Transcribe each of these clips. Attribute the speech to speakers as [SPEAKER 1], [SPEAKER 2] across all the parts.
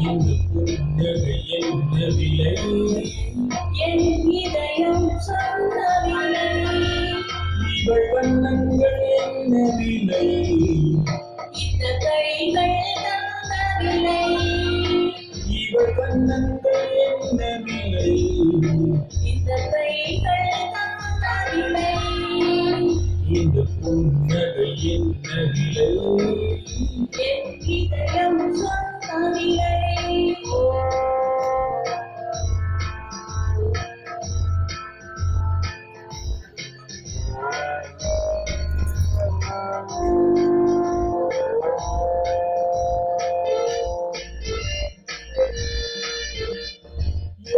[SPEAKER 1] இந்த புன்னகை என்ன விலை?
[SPEAKER 2] என் இதயம் சொன்னவில்லை.
[SPEAKER 1] இவள் வண்ணங்கள் என்ன விலை?
[SPEAKER 2] இந்த கைகள் தந்தவில்லை.
[SPEAKER 1] இவள் வண்ணங்கள் என்ன விலை?
[SPEAKER 2] இந்த கைகள் தந்தவில்லை.
[SPEAKER 1] இந்த புன்னகை என்ன விலை?
[SPEAKER 2] என் இதயம் சொன்னவில்லை.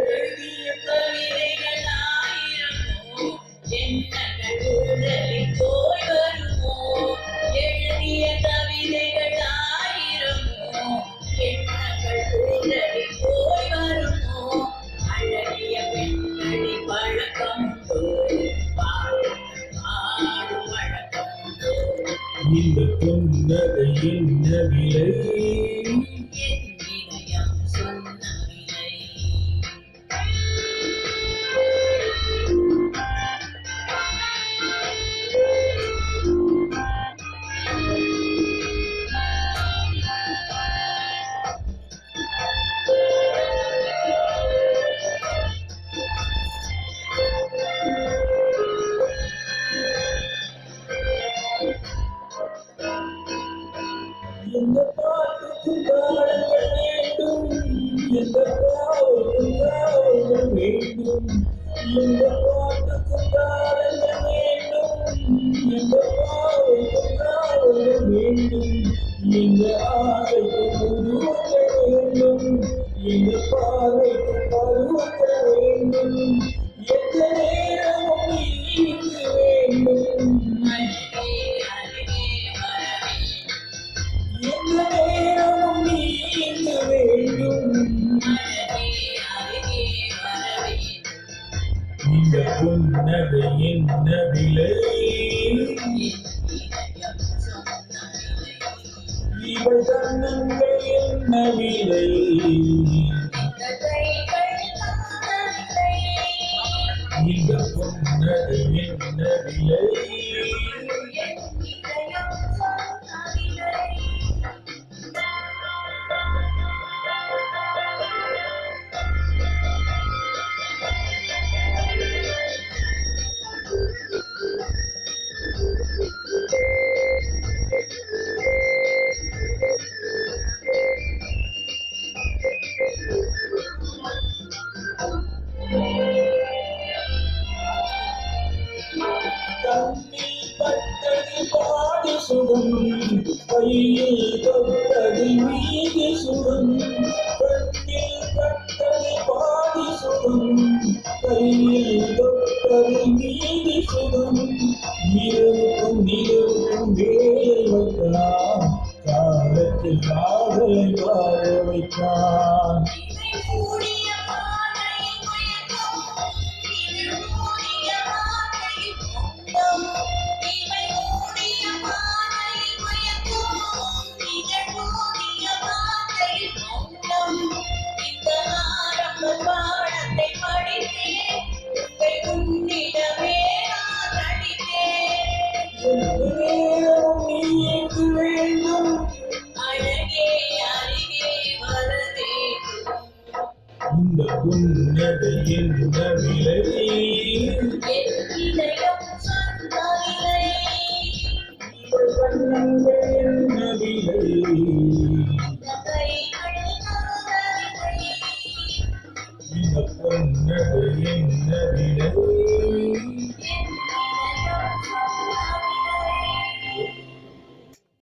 [SPEAKER 2] எழுதிய கவிதைகள் ஆயிரமோ, எண்ணங்கள் ஊடலில் போய் வருமோ. எழுதிய கவிதைகள் ஆயிரமோ, எண்ணங்கள் ஊடலில் போய் வருமோ. அழகிய பெண்களின் பழக்கமுண்டோ, பாடும் வழக்கமுண்டோ.
[SPEAKER 1] இந்த புன்னகை என்ன விலை?
[SPEAKER 2] என் இதயம் சொன்னவில்லை.
[SPEAKER 1] எந்த பாட்டுக்கும் தாளங்கள் வேண்டும், எந்த பாவுக்கும் தாளங்கள் வேண்டும். எந்த பாட்டுக்கும் தாளங்கள் வேண்டும், எந்த பாவுக்கும் தாளங்கள் வேண்டும். எந்த ஆசைக்கும் உருவங்கள் வேண்டும், எந்த பார்வைக்கும் பருவங்கள் வேண்டும். எந்த நேரமும் நீ இங்கு வேண்டும்.
[SPEAKER 2] அருகே அருகே வரவேண்டும்.
[SPEAKER 1] எந்த நேரமும் நீ இங்கு வேண்டும்.
[SPEAKER 2] அருகே அருகே வரவேண்டும்.
[SPEAKER 1] இந்த புன்னகை என்ன விலை?
[SPEAKER 2] என் இதயம் சொன்னவில்லை.
[SPEAKER 1] இவள் கண்ணங்கள் என்ன விலை?
[SPEAKER 2] இந்த கைகள் தந்தவில்லை.
[SPEAKER 1] இந்த புன்னகை என்ன விலை?
[SPEAKER 2] என் இதயம் சொன்னவில்லை.
[SPEAKER 1] கண்ணில் பட்டது பாடு சுகம், கையில் தொட்டது மீது சுகம். கண்ணில் பட்டது பாடு சுகம், கையில் தொட்டது மீது சுகம். இரவுக்கும் நிலவுக்கும் வேலை வைத்தான், காலத்தில் காதலை வாழ வைத்தான்.
[SPEAKER 2] இவை மூடிய பாதையில் மயக்கம். இது மூடிய பாதையில் மொத்தம். இவை மூடிய பாதையில் மயக்கம். இது மூடிய பாதையில் மொத்தம். இந்த ஆரம்ப பாடத்தை படித்தேன். உங்கள் உன்னிடமே நான் நடித்தேன்.
[SPEAKER 1] எந்த நேரமும் நீ இங்கு வேண்டும்.
[SPEAKER 2] அழகே அருகே வர வேண்டும்.
[SPEAKER 1] இந்த புன்னகை என்ன விலை?
[SPEAKER 2] என் இதயம் சொன்னவில்லை.
[SPEAKER 1] இவள் வண்ணங்கள் என்ன விலை?
[SPEAKER 2] இந்த கைகள் தந்தவில்லை.
[SPEAKER 1] இந்த புன்னகை என்ன விலை?